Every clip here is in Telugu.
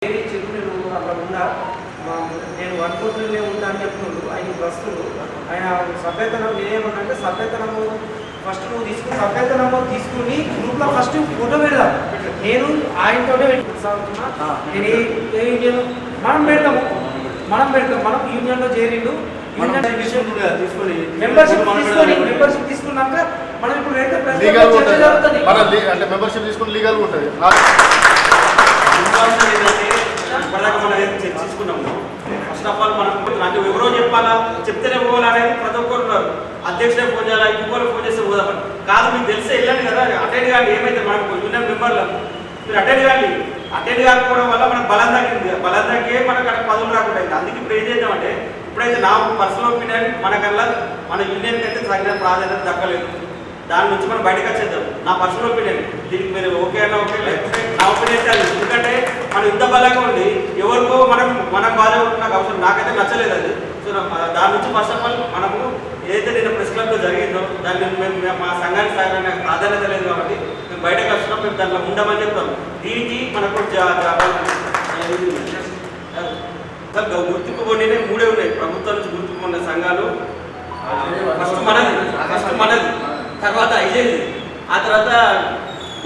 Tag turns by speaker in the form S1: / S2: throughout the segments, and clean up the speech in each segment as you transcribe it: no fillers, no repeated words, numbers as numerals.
S1: నేను 143 ఉంటా అని చెప్తున్నాడు. ఆయన వస్తువులు ఆయన సభ్యతనం నేనేమన్నా సభ్యతనము ఫస్ట్ నువ్వు తీసుకుని సభ్యతనము తీసుకుని గ్రూప్లో ఫస్ట్ ఫోటో పెడదాం. నేను ఆయనతోనే పెట్టుకుంటున్నా. నేను మనం పెడతాము మనం యూనియన్లో చేరిండు. మెంబర్షిప్ తీసుకున్నాక మనం ఇప్పుడు
S2: మెంబర్షిప్ తీసుకుని లీగల్ ఉంటుంది.
S3: చర్చించుకున్నాము. ఫస్ట్ ఆఫ్ ఆల్ మనం అంటే ఎవరో చెప్పాలా చెప్తేనే పోవాలనేది ప్రతి ఒక్కరు అధ్యక్షుడే ఫోన్ చేయాలా ఇంకోరు ఫోన్ చేస్తే పోదాం కాదు. మీకు తెలిసే వెళ్ళండి కదా, అటెండ్ కానీ ఏమైతే మనకు యూనియన్ మెంబర్లు మీరు అటెండ్ కాకపోవడం వల్ల మనకు బలం తగ్గింది. బలం తగ్గే మనకు అక్కడ పదవులు రాకుండా అయింది. అందుకే ఇప్పుడు ఏం చేద్దామంటే ఇప్పుడైతే నా పర్సనల్ ఒపీనియన్ మనకల్లా మన యూనియన్కి అయితే తగిన ప్రాధాన్యత దక్కలేదు. దాని నుంచి మనం బయటకు వచ్చేద్దాం. నా పర్సనల్ ఒపీనియన్ దీనికి మీరు ఓకే అన్నా ఓకే లేకపోతే నా ఒపీనియన్ చాలు. ఎందుకంటే మనం ఇంత బలంగా ఉండి ఎవరికో మనం బాధ నాకు అవసరం నాకైతే నచ్చలేదు అది. సో దాని నుంచి ఫస్ట్ ఆఫ్ ఆల్ మనము ఏదైతే నేను ప్రెస్ క్లబ్లో జరిగిందో దాన్ని మేము మా సంఘానికి నాకు ప్రాధాన్యత లేదు కాబట్టి మేము బయటకు వచ్చినాం. మేము దాంట్లో ఉండమని చెప్తాం. దీనికి మనకు గుర్తింపు పొందిన 3 ఉన్నాయి. ప్రభుత్వం నుంచి గుర్తింపు పొందిన సంఘాలు ఫస్ట్ మనది తర్వాత ఐజేది ఆ తర్వాత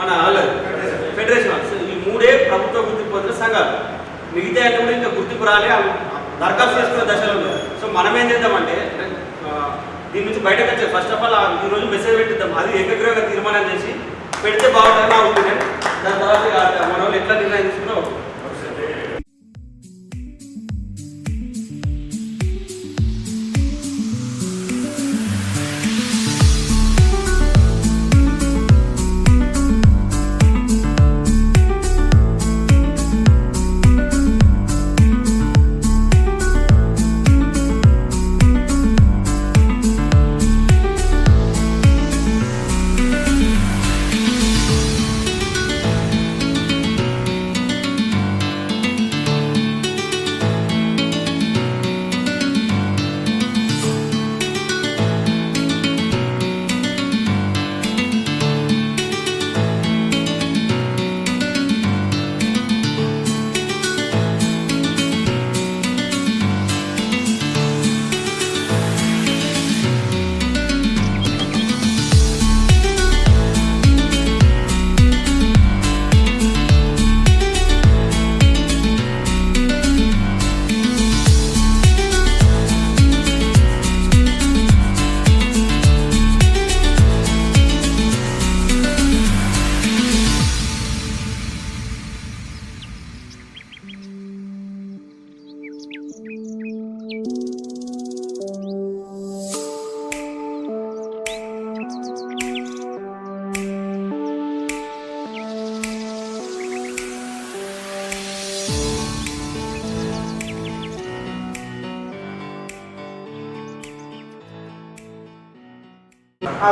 S3: మన ఫెడరేషన్. ఈ 3 ప్రభుత్వ గుర్తింపు పొందిన సంఘాలు. మిగతా అన్ని కూడా ఇంకా గుర్తింపు రాలే, దరఖాస్తు చేసుకునే దశలో ఉన్నాయి. సో మనం ఏం చేద్దామంటే దీని నుంచి బయటకు వచ్చే ఫస్ట్ ఆఫ్ ఆల్ ఈరోజు మెసేజ్ పెట్టిద్దాం. అది ఏకగ్రీవంగా తీర్మానం చేసి పెడితే బాగుంటుంది నా ఒపీనియన్. దాని తర్వాత మన వాళ్ళు ఎట్లా నిర్ణయం తీసుకున్నా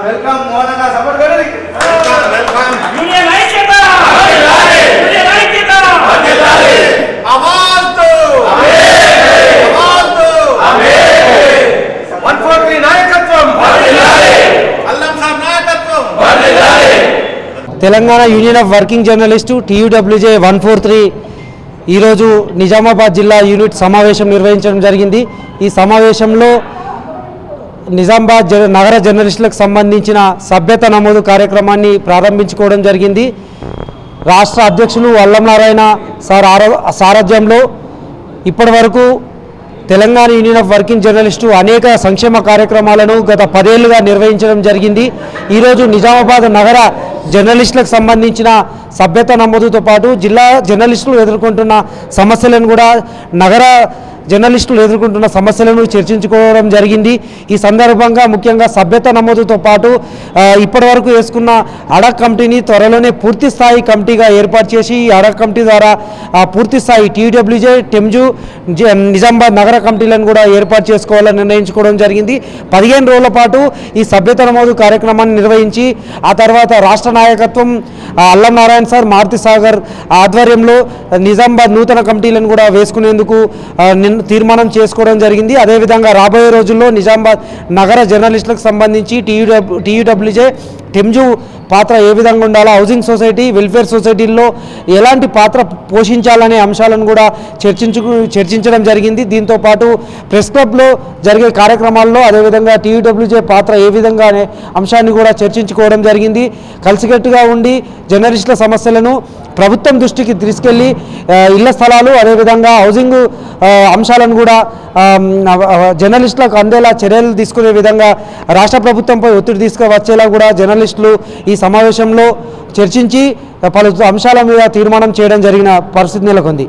S1: వెల్కమ్ మోహనగా సపోర్ట్ కరండి.
S3: యూనియన్ ఐక్యత యూనియన్ ఐక్యత
S2: आवाज दो आवाज दो 143 నాయకత్వం అల్లం సాబ్ నాయకత్వం.
S4: Telangana union of working journalist TUWJ 143 ఈరోజు నిజామాబాద్ జిల్లా యూనిట్ సమావేశం నిర్వహించడం జరిగింది. ఈ సమావేశంలో నిజామాబాద్ నగర జర్నలిస్టులకు సంబంధించిన సభ్యత నమోదు కార్యక్రమాన్ని ప్రారంభించుకోవడం జరిగింది. రాష్ట్ర అధ్యక్షులు అల్లం నారాయణ సార్ సారథ్యంలో ఇప్పటి వరకు Telangana union of working journalist అనేక సంక్షేమ కార్యక్రమాలను గత 10 ఏళ్లుగా నిర్వహించడం జరిగింది. ఈరోజు నిజామాబాద్ నగర జర్నలిస్టులకు సంబంధించిన సభ్యత నమోదుతో పాటు జిల్లా జర్నలిస్టులు ఎదుర్కొంటున్న సమస్యలను కూడా నగర జర్నలిస్టులు ఎదుర్కొంటున్న సమస్యలను చర్చించుకోవడం జరిగింది. ఈ సందర్భంగా ముఖ్యంగా సభ్యత నమోదుతో పాటు ఇప్పటివరకు వేసుకున్న అడక్ కమిటీని త్వరలోనే పూర్తి స్థాయి కమిటీగా ఏర్పాటు చేసి ఈ అడక్ కమిటీ ద్వారా పూర్తి స్థాయి TUWJ టెమ్జు నిజామాబాద్ నగర కమిటీలను కూడా ఏర్పాటు చేసుకోవాలని నిర్ణయించుకోవడం జరిగింది. 15 రోజుల పాటు ఈ సభ్యత నమోదు కార్యక్రమాన్ని నిర్వహించి ఆ తర్వాత రాష్ట్ర నాయకత్వం అల్లం నారాయణ సార్ మారుతి సాగర్ ఆధ్వర్యంలో నిజామాబాద్ నూతన కమిటీలను కూడా వేసుకునేందుకు తీర్మానం చేసుకోవడం జరిగింది. అదేవిధంగా రాబోయే రోజుల్లో నిజామాబాద్ నగర జర్నలిస్టులకు సంబంధించి TUWJ టెమ్జు పాత్ర ఏ విధంగా ఉండాలో, హౌసింగ్ సొసైటీ వెల్ఫేర్ సొసైటీల్లో ఎలాంటి పాత్ర పోషించాలనే అంశాలను కూడా చర్చించడం జరిగింది. దీంతోపాటు ప్రెస్ క్లబ్లో జరిగే కార్యక్రమాల్లో అదేవిధంగా టీయూడబ్ల్యూజే పాత్ర ఏ విధంగా అనే అంశాన్ని కూడా చర్చించుకోవడం జరిగింది. కలిసికట్టుగా ఉండి జర్నలిస్టుల సమస్యలను ప్రభుత్వం దృష్టికి తీసుకెళ్లి ఇళ్ల స్థలాలు అదేవిధంగా హౌసింగ్ అంశాలను కూడా జర్నలిస్టులకు అందేలా చర్యలు తీసుకునే విధంగా రాష్ట్ర ప్రభుత్వంపై ఒత్తిడి తీసుకువచ్చేలా కూడా జర్నలిస్టులు ఈ సమావేశంలో చర్చించి పలు అంశాల మీద తీర్మానం చేయడం జరిగిన పరిస్థితి నెలకొంది.